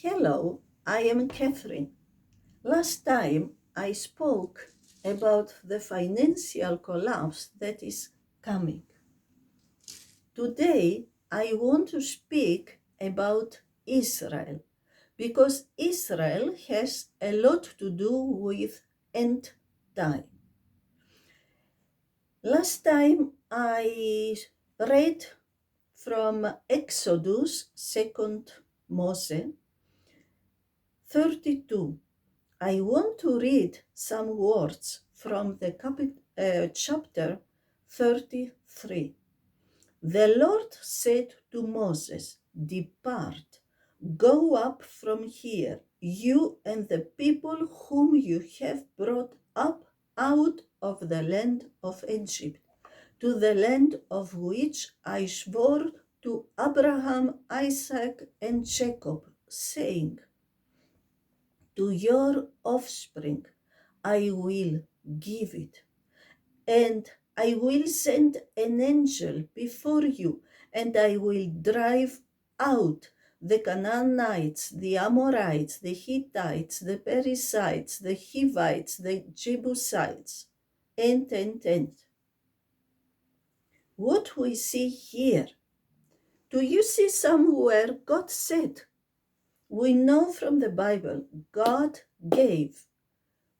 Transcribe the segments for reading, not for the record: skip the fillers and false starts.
Hello, I am Catherine. Last time I spoke about the financial collapse that is coming. Today I want to speak about Israel because Israel has a lot to do with end time. Last time I read from Exodus, 2nd Moses 32. I want to read some words from the chapter 33. The Lord said to Moses, "Depart, go up from here, you and the people whom you have brought up out of the land of Egypt, to the land of which I swore to Abraham, Isaac, and Jacob, saying, to your offspring I will give it, and I will send an angel before you, and I will drive out the Canaanites, the Amorites, the Hittites, the Perizzites, the Hivites, the Jebusites, and. What we see here, do you see somewhere God said? We know from the Bible, God gave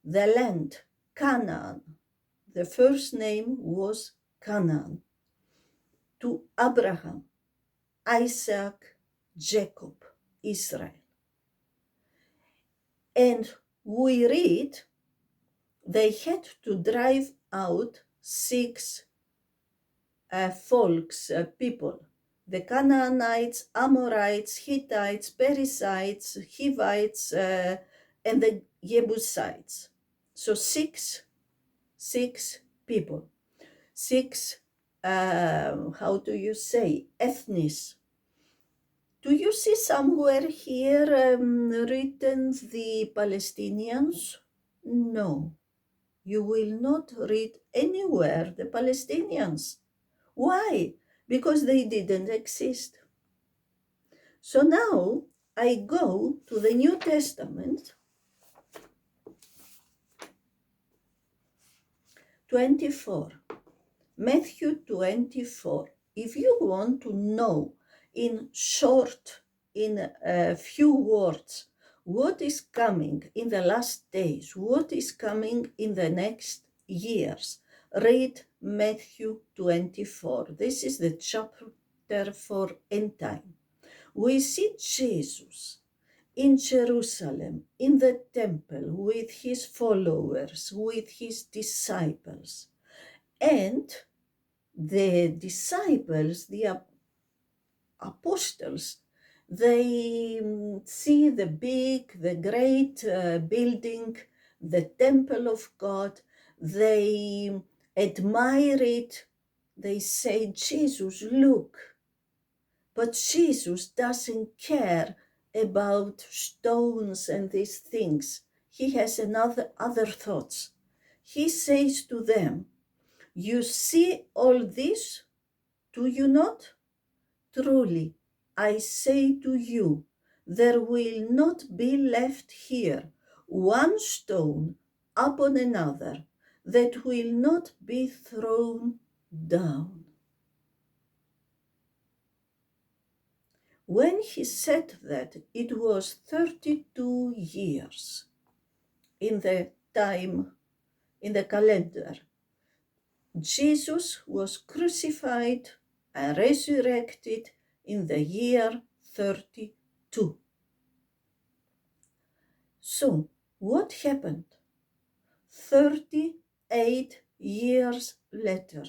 the land, Canaan. The first name was Canaan, to Abraham, Isaac, Jacob, Israel. And we read they had to drive out six people, the Canaanites, Amorites, Hittites, Perizzites, Hivites, and the Jebusites. So six people, six, how do you say, ethnies. Do you see somewhere here written the Palestinians? No, you will not read anywhere the Palestinians. Why? Because they didn't exist. So now I go to the New Testament, 24, Matthew 24. If you want to know in short, in a few words, what is coming in the last days, what is coming in the next years, read Matthew 24. This is the chapter for end time. We see Jesus in Jerusalem, in the temple, with his followers, with his disciples. And the disciples, the apostles, they see the great building, the temple of God. They admire it. They say, Jesus, look. But Jesus doesn't care about stones and these things. He has other thoughts. He says to them, you see all this, do you not? Truly, I say to you, there will not be left here one stone upon another that will not be thrown down. When he said that, it was 32 years in the time, in the calendar. Jesus was crucified and resurrected in the year 32. So, what happened? 38 years later,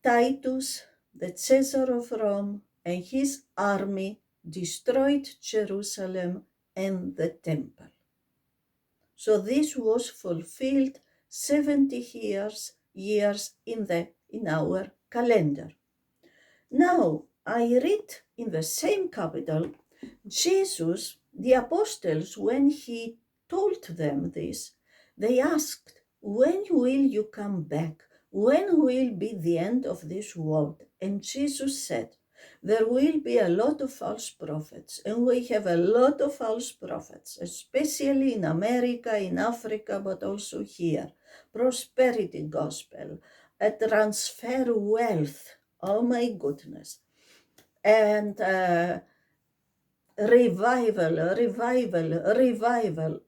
Titus, the Caesar of Rome, and his army destroyed Jerusalem and the temple. So this was fulfilled 70 years in our calendar. Now I read in the same capital, Jesus, the apostles, when he told them this, they asked, when will you come back? When will be the end of this world? And Jesus said, there will be a lot of false prophets, and we have a lot of false prophets, especially in America, in Africa, but also here. Prosperity gospel, a transfer wealth, oh my goodness, and revival,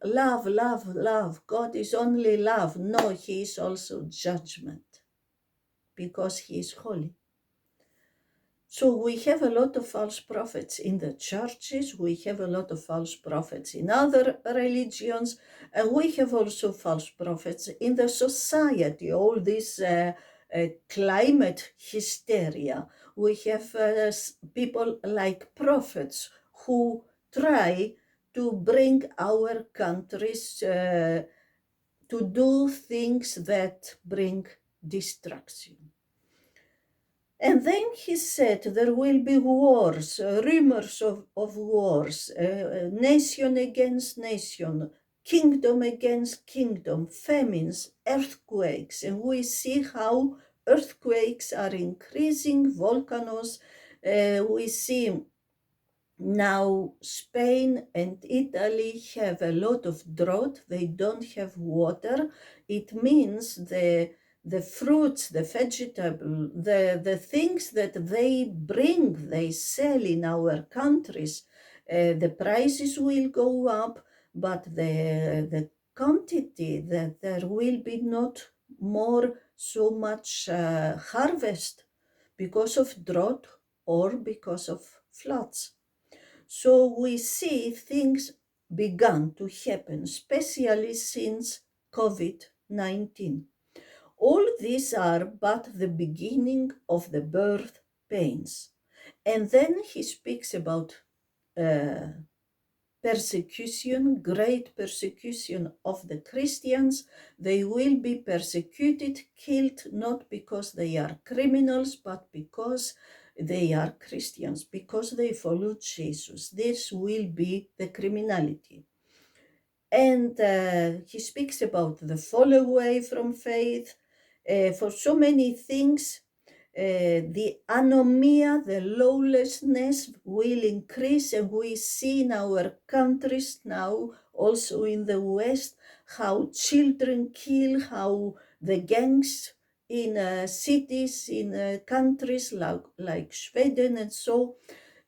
love. God is only love. No, he is also judgment, because he is holy. So we have a lot of false prophets in the churches, we have a lot of false prophets in other religions, and we have also false prophets in the society, all this climate hysteria. We have people like prophets who try to bring our countries to do things that bring destruction. And then he said there will be wars, rumors of wars, nation against nation, kingdom against kingdom, famines, earthquakes. And we see how earthquakes are increasing, volcanoes. We see now Spain and Italy have a lot of drought. They don't have water. It means the fruits, the vegetable, the things that they bring, they sell in our countries, the prices will go up, but the quantity, that there will be not more so much harvest because of drought or because of floods. So we see things began to happen, especially since COVID-19. All these are but the beginning of the birth pains. And then he speaks about uh, persecution, great persecution of the Christians. They will be persecuted, killed, not because they are criminals, but because they are Christians, because they follow Jesus. This will be the criminality. And he speaks about the fall away from faith, for so many things. The anomia, the lawlessness will increase, and we see in our countries now, also in the West, how children kill, how the gangs in cities, in countries like Sweden and so,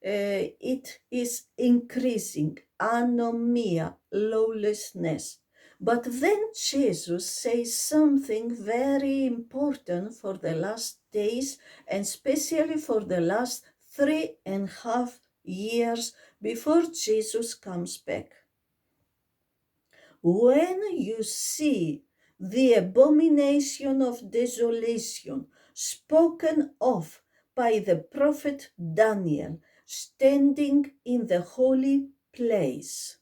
it is increasing, anomia, lawlessness. But then Jesus says something very important for the last days, and especially for the last 3.5 years before Jesus comes back. When you see the abomination of desolation spoken of by the prophet Daniel standing in the holy place.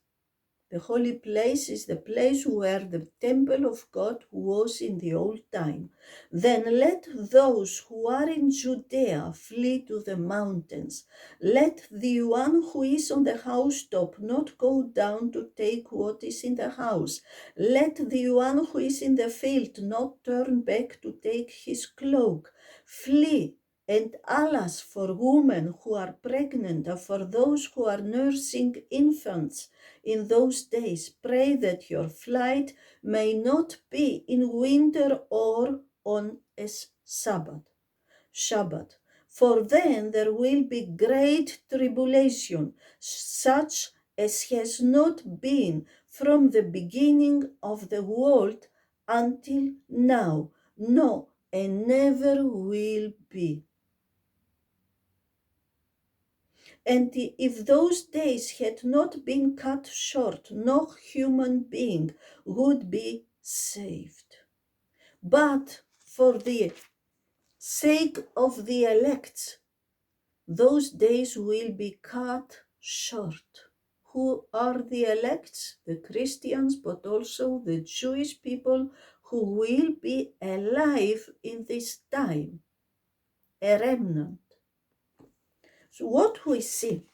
The holy place is the place where the temple of God was in the old time. Then let those who are in Judea flee to the mountains. Let the one who is on the housetop not go down to take what is in the house. Let the one who is in the field not turn back to take his cloak. Flee. And alas for women who are pregnant, and for those who are nursing infants in those days. Pray that your flight may not be in winter or on a Shabbat. For then there will be great tribulation, such as has not been from the beginning of the world until now. No, and never will be. And if those days had not been cut short, no human being would be saved. But for the sake of the elect, those days will be cut short. Who are the elect? The Christians, but also the Jewish people who will be alive in this time, a remnant. So what we see,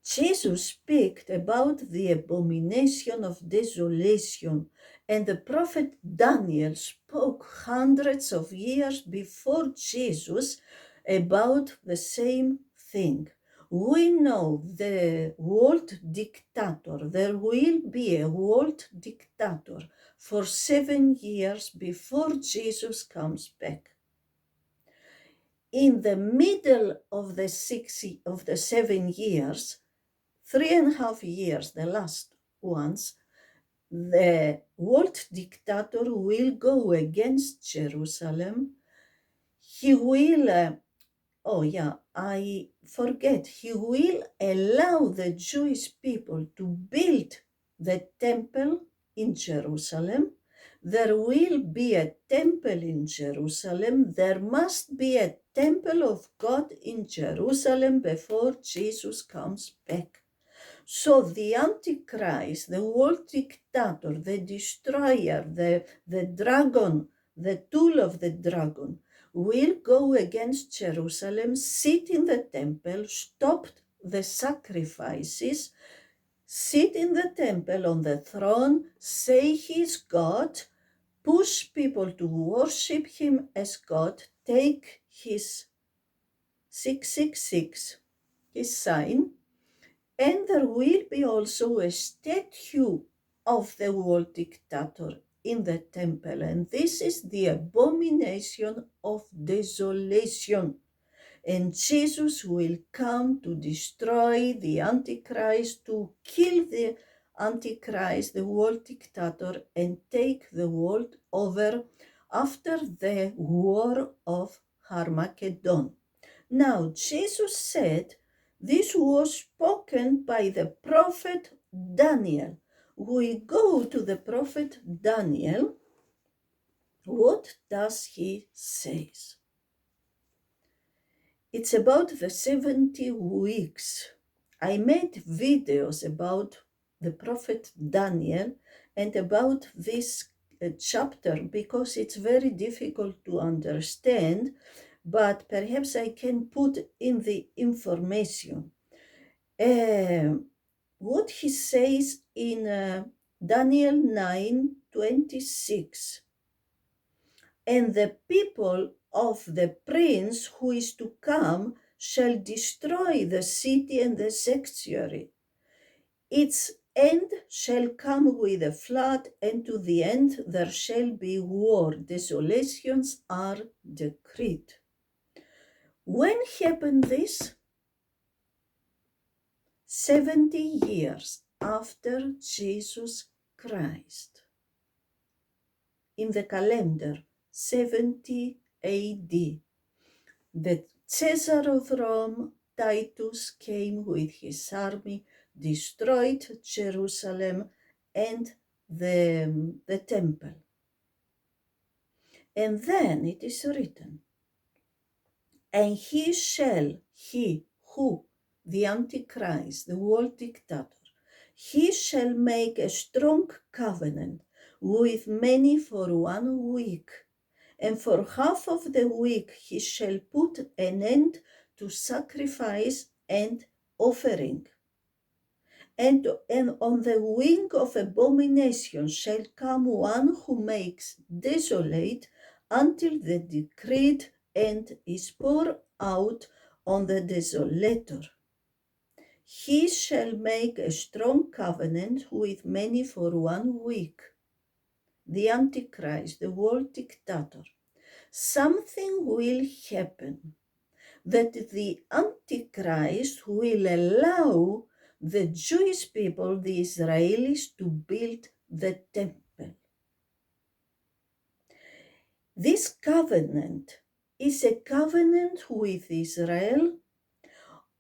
Jesus spoke about the abomination of desolation, and the prophet Daniel spoke hundreds of years before Jesus about the same thing. We know the world dictator, there will be a world dictator for 7 years before Jesus comes back. In the middle of the 7 years, 3.5 years, the last ones, the world dictator will go against Jerusalem. He will, I forget, he will allow the Jewish people to build the temple in Jerusalem. There will be a temple in Jerusalem. There must be a temple of God in Jerusalem before Jesus comes back. So the Antichrist, the world dictator, the destroyer, the dragon, the tool of the dragon, will go against Jerusalem, sit in the temple, stop the sacrifices, sit in the temple on the throne, say he's God, push people to worship him as God, take his 666, his sign, and there will be also a statue of the world dictator in the temple. And this is the abomination of desolation. And Jesus will come to destroy the Antichrist, to kill the Antichrist, the world dictator, and take the world over after the war of Armageddon. Now, Jesus said this was spoken by the prophet Daniel. We go to the prophet Daniel. What does he say? It's about the 70 weeks. I made videos about the prophet Daniel and about this chapter because it's very difficult to understand, but perhaps I can put in the information. What he says in Daniel 9:26. And the people of the prince who is to come shall destroy the city and the sanctuary. Its end shall come with a flood, and to the end there shall be war. Desolations are decreed. When happened this? 70 years after Jesus Christ. In the calendar, 70 AD. The Caesar of Rome, Titus, came with his army, destroyed Jerusalem and the temple. And then it is written, and he who, the Antichrist, the world dictator, he shall make a strong covenant with many for 1 week, and for half of the week he shall put an end to sacrifice and offering. And on the wing of abomination shall come one who makes desolate until the decreed end is poured out on the desolator. He shall make a strong covenant with many for 1 week. The Antichrist, the world dictator. Something will happen that the Antichrist will allow the Jewish people, the Israelis, to build the temple. This covenant is a covenant with Israel,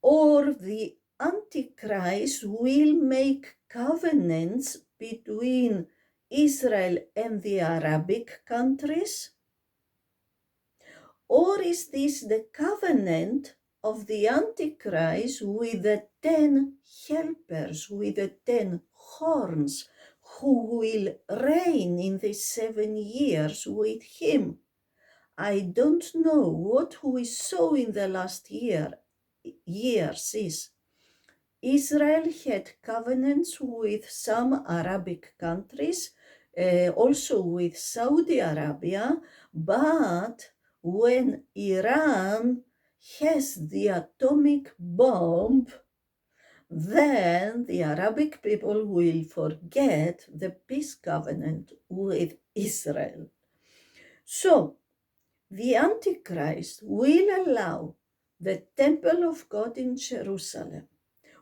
or the Antichrist will make covenants between Israel and the Arabic countries? Or is this the covenant of the Antichrist with the 10 helpers, with the 10 horns, who will reign in the 7 years with him? I don't know. What we saw in the last years is Israel had covenants with some Arabic countries, also with Saudi Arabia, but when Iran has the atomic bomb, then the Arabic people will forget the peace covenant with Israel. So the Antichrist will allow the temple of God in Jerusalem,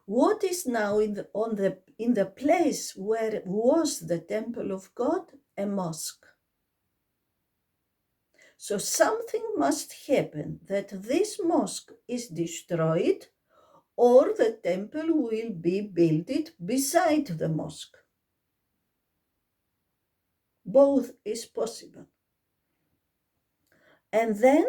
what is now in the place where was the temple of God, a mosque. So something must happen that this mosque is destroyed, or the temple will be built beside the mosque. Both is possible. And then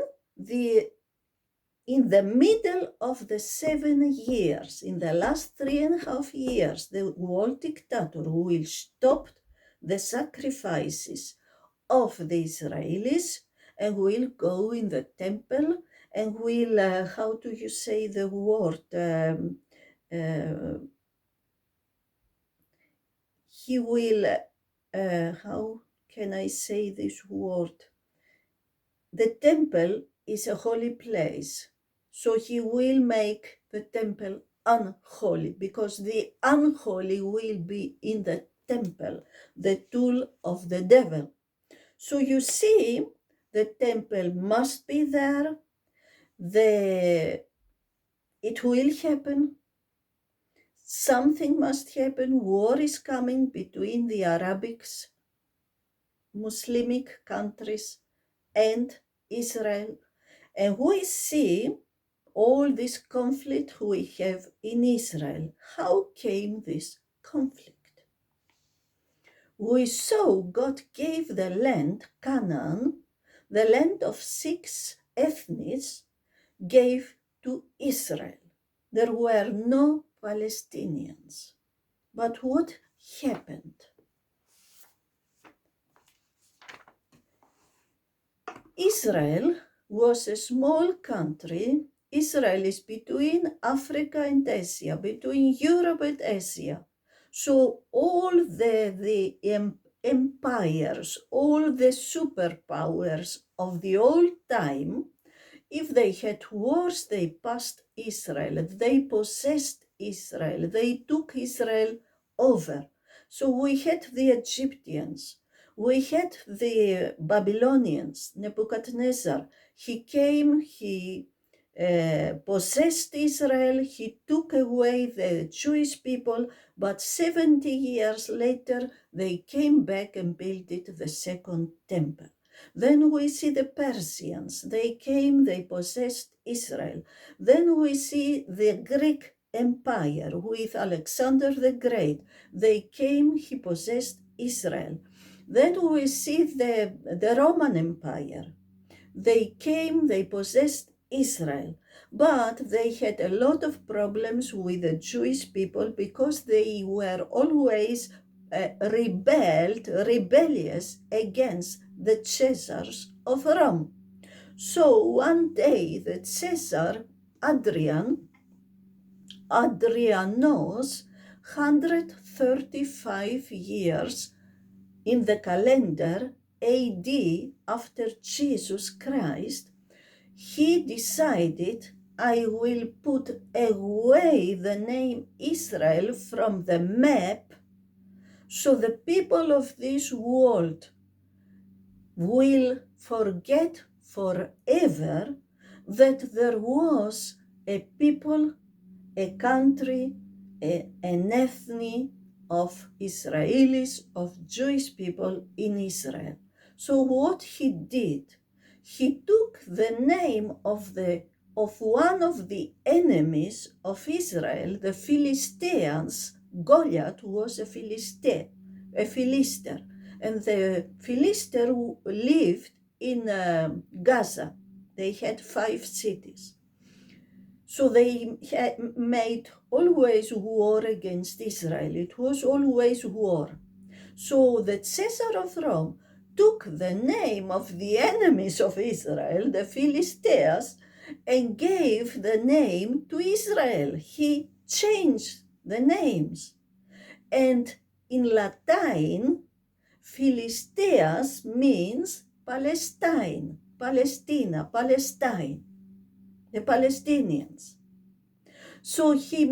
in the middle of the 7 years, in the last 3.5 years, the world dictator will stop the sacrifices of the Israelis and will go in the temple and will, how do you say the word? He will, how can I say this word? The temple is a holy place, so he will make the temple unholy, because the unholy will be in the temple, the tool of the devil. So you see, the temple must be there, it will happen, something must happen, war is coming between the Arabics, Muslimic countries, and Israel. And we see all this conflict we have in Israel. How came this conflict? We saw God gave the land, Canaan, the land of 6 ethnies, gave to Israel. There were no Palestinians. But what happened? Israel was a small country. Israel is between Africa and Asia, between Europe and Asia. So all the empires, all the superpowers of the old time, if they had wars, they passed Israel, they possessed Israel, they took Israel over. So we had the Egyptians, we had the Babylonians, Nebuchadnezzar. He came, he possessed Israel, he took away the Jewish people, but 70 years later they came back and built it, the second temple. Then we see the Persians. They came, they possessed Israel. Then we see the Greek Empire with Alexander the Great. They came, he possessed Israel. Then we see the Roman Empire. They came, they possessed Israel. But they had a lot of problems with the Jewish people because they were always rebellious against the Caesars of Rome. So one day the Caesar, Adrianos, 135 years in the calendar AD after Jesus Christ, he decided, I will put away the name Israel from the map, so the people of this world will forget forever that there was a people, a country, an ethnic of Israelis, of Jewish people in Israel. So what he did, he took the name of one of the enemies of Israel, the Philistines. Goliath was a Philistine, a Philister, and the Philister lived in Gaza. They had 5 cities. So they made always war against Israel. It was always war. So the Caesar of Rome took the name of the enemies of Israel, the Philistines, and gave the name to Israel. He changed the names. And in Latin, Philisteas means Palestine, Palestina, Palestine. the Palestinians. So he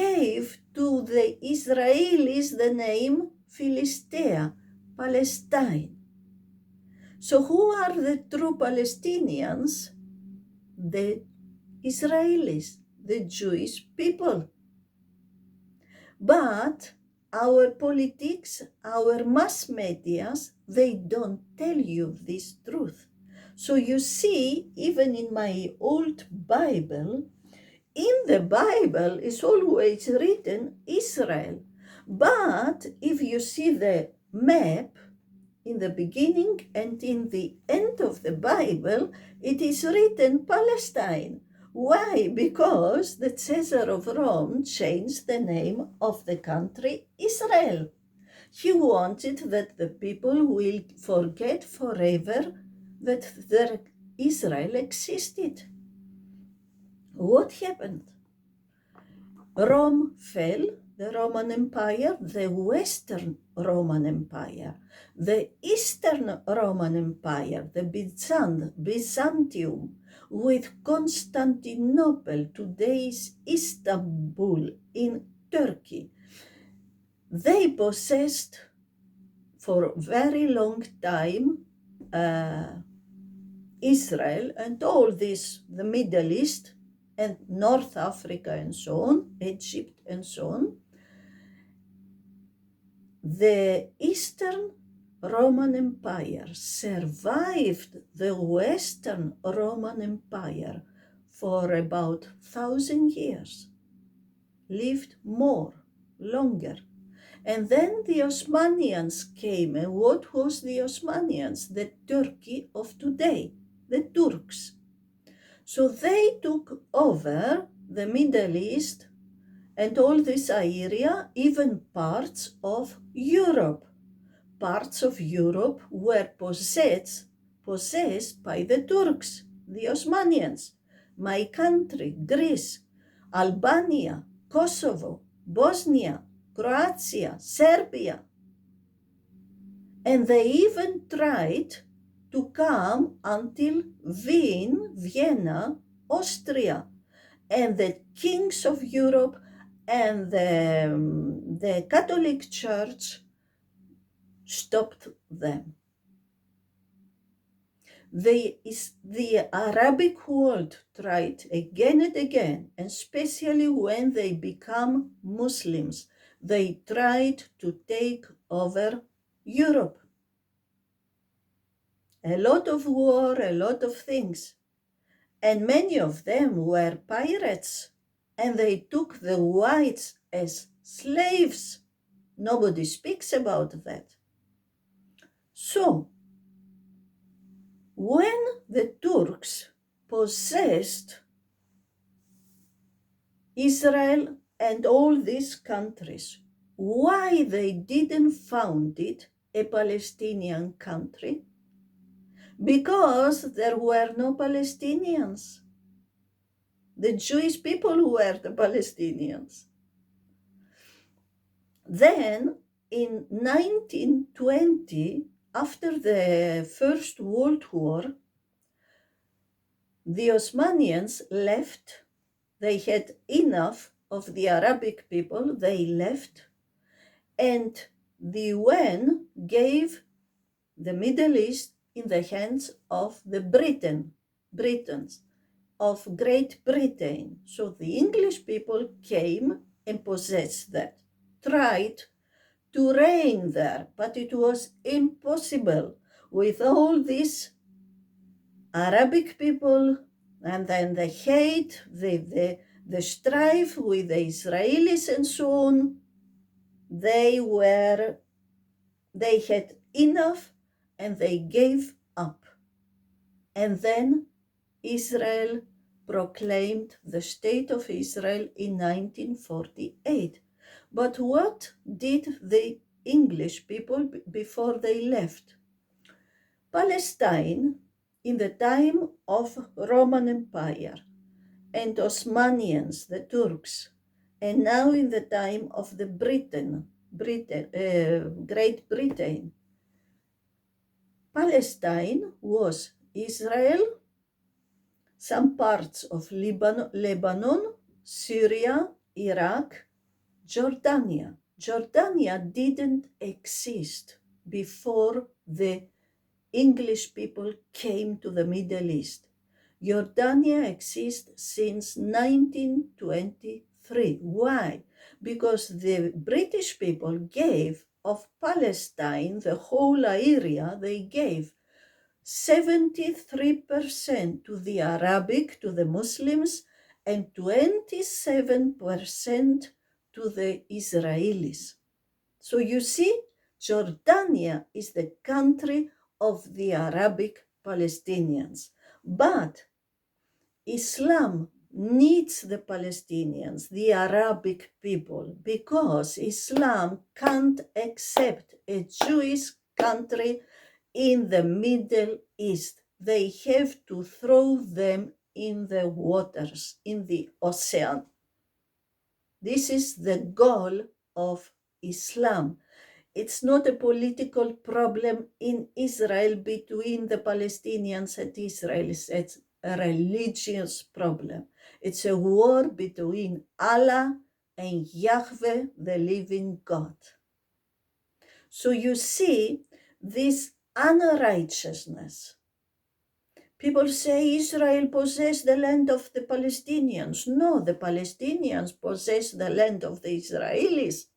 gave to the Israelis the name Philistia, Palestine. So who are the true Palestinians? The Israelis, the Jewish people. But our politics, our mass medias, they don't tell you this truth. So you see, even in my old Bible, in the Bible is always written Israel. But if you see the map, in the beginning and in the end of the Bible, it is written Palestine. Why? Because the Caesar of Rome changed the name of the country Israel. He wanted that the people will forget forever that their Israel existed. What happened? Rome fell, the Roman Empire, the Western Roman Empire, the Eastern Roman Empire, the Byzantium, with Constantinople, today's Istanbul in Turkey. They possessed for a very long time Israel and all this, the Middle East and North Africa and so on, Egypt and so on. The Eastern Roman Empire survived the Western Roman Empire for about 1,000 years, lived longer. And then the Osmanians came. And what was the Osmanians? The Turkey of today, the Turks. So they took over the Middle East and all this area, even parts of Europe. Parts of Europe were possessed by the Turks, the Osmanians. My country, Greece, Albania, Kosovo, Bosnia, Croatia, Serbia. And they even tried to come until Vienna, Austria, and the kings of Europe and the Catholic Church stopped them. The Arabic world tried again and again, and especially when they become Muslims, they tried to take over Europe. A lot of war, a lot of things. And many of them were pirates, and they took the whites as slaves. Nobody speaks about that. So, when the Turks possessed Israel and all these countries, why they didn't found it a Palestinian country? Because there were no Palestinians. The Jewish people were the Palestinians. Then, in 1920, after the First World War, the Osmanians left. They had enough of the Arabic people. They left. And the UN gave the Middle East in the hands of the Britons, of Great Britain. So the English people came and possessed that, tried to reign there, but it was impossible with all these Arabic people and then the hate, the strife with the Israelis and so on. They had enough and they gave up. And then Israel proclaimed the State of Israel in 1948. But what did the English people before they left? Palestine, in the time of Roman Empire, and Osmanians, the Turks, and now in the time of the Great Britain, Palestine was Israel some parts of Lebanon, Syria, Iraq, Jordania. Jordania didn't exist before the English people came to the Middle East. Jordania exists since 1923. Why? Because the British people gave of Palestine, the whole area, they gave 73% to the Arabic, to the Muslims, and 27% to the Israelis. So you see, Jordania is the country of the Arabic Palestinians. But Islam needs the Palestinians, the Arabic people, because Islam can't accept a Jewish country in the Middle East. They have to throw them in the waters, in the ocean. This is the goal of Islam. It's not a political problem in Israel between the Palestinians and Israel. It's a religious problem. It's a war between Allah and Yahweh, the living God. So you see this unrighteousness. People say Israel possessed the land of the Palestinians. No, the Palestinians possess the land of the Israelis.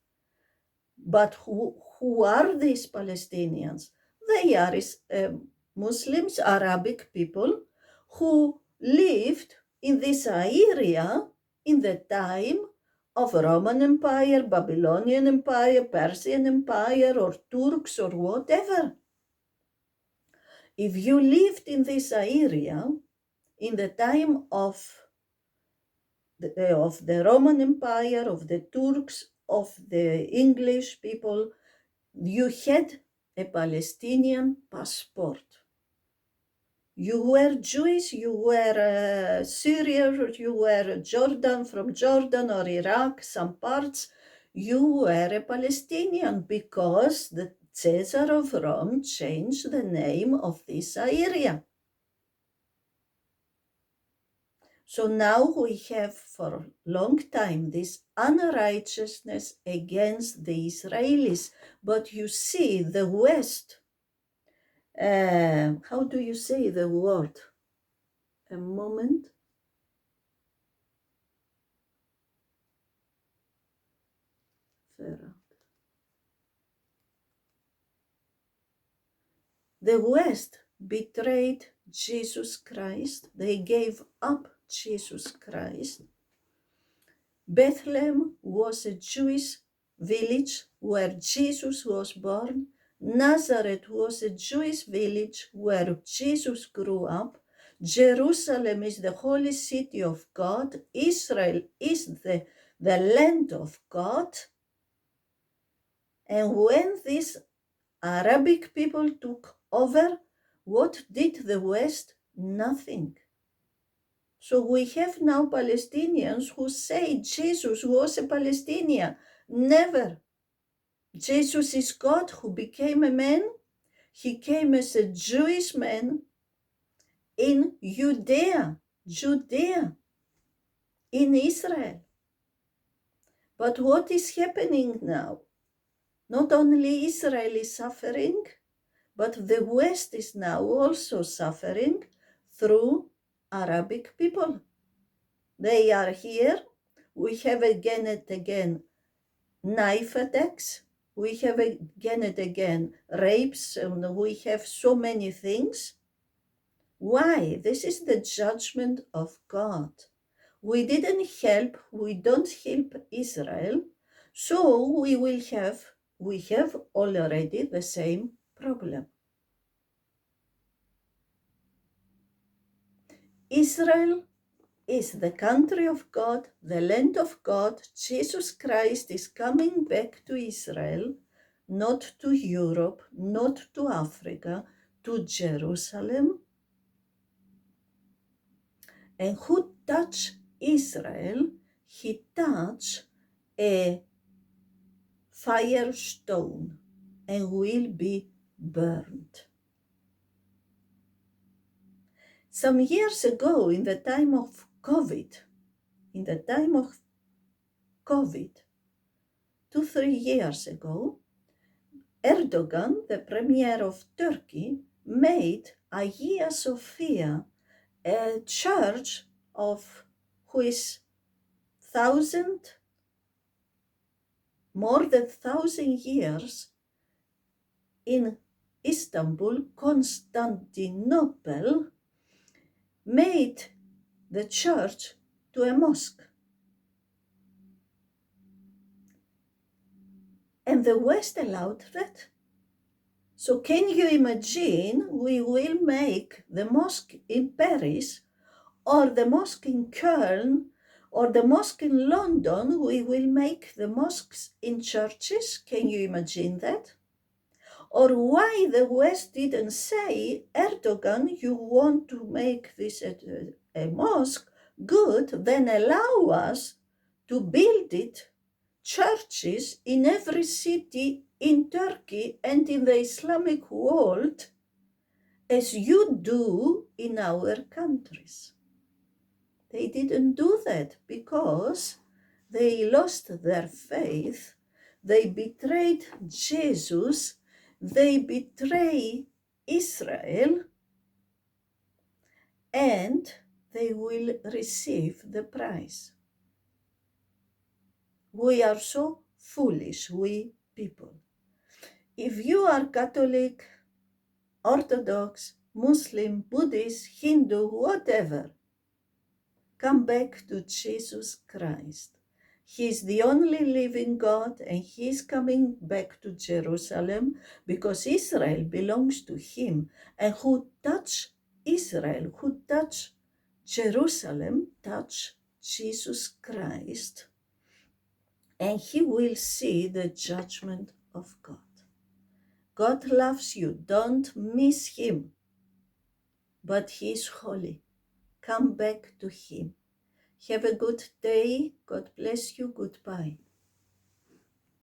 But who are these Palestinians? They are Muslims, Arabic people who lived in this area in the time of Roman Empire, Babylonian Empire, Persian Empire, or Turks, or whatever. If you lived in this area in the time of the Roman Empire, of the Turks, of the English people, you had a Palestinian passport. You were Jewish, you were Syrian, you were Jordan, from Jordan or Iraq, some parts. You were a Palestinian because the Caesar of Rome changed the name of this area. So now we have for a long time this unrighteousness against the Israelis. But you see, the West, how do you say the word? A moment. The West betrayed Jesus Christ. They gave up Jesus Christ. Bethlehem was a Jewish village where Jesus was born. Nazareth was a Jewish village where Jesus grew up. Jerusalem is the holy city of God. Israel is the land of God. And when these Arabic people took over, what did the West? Nothing. So we have now Palestinians who say Jesus was a Palestinian. Never. Jesus is God who became a man. He came as a Jewish man in Judea, in Israel. But what is happening now? Not only Israel is suffering, but the West is now also suffering through Arabic people. They are here. We have again and again knife attacks. We have again and again rapes, and we have so many things. Why? This is the judgment of God. We didn't help, we don't help Israel, so we have already the same problem. Israel is the country of God, the land of God. Jesus Christ is coming back to Israel, not to Europe, not to Africa, to Jerusalem. And who touched Israel? He touched a firestone and will be burned. Some years ago, in the time of COVID, 2-3 years ago, Erdogan, the premier of Turkey, made Hagia Sophia a church of which more than 1,000 years in Istanbul, Constantinople, made the church to a mosque. And the West allowed that. So can you imagine we will make the mosque in Paris or the mosque in Köln or the mosque in London, we will make the mosques in churches? Can you imagine that? Or why the West didn't say, Erdogan, you want to make this a mosque? Good, then allow us to build it, churches in every city in Turkey and in the Islamic world, as you do in our countries. They didn't do that because they lost their faith, they betrayed Jesus, they betray Israel, and they will receive the price. We are so foolish, we people. If you are Catholic, Orthodox, Muslim, Buddhist, Hindu, whatever, come back to Jesus Christ. He is the only living God, and he is coming back to Jerusalem because Israel belongs to him. And who touch Israel, who touch Jerusalem, touch Jesus Christ, and he will see the judgment of God. God loves you. Don't miss him. But he is holy. Come back to him. Have a good day. God bless you. Goodbye.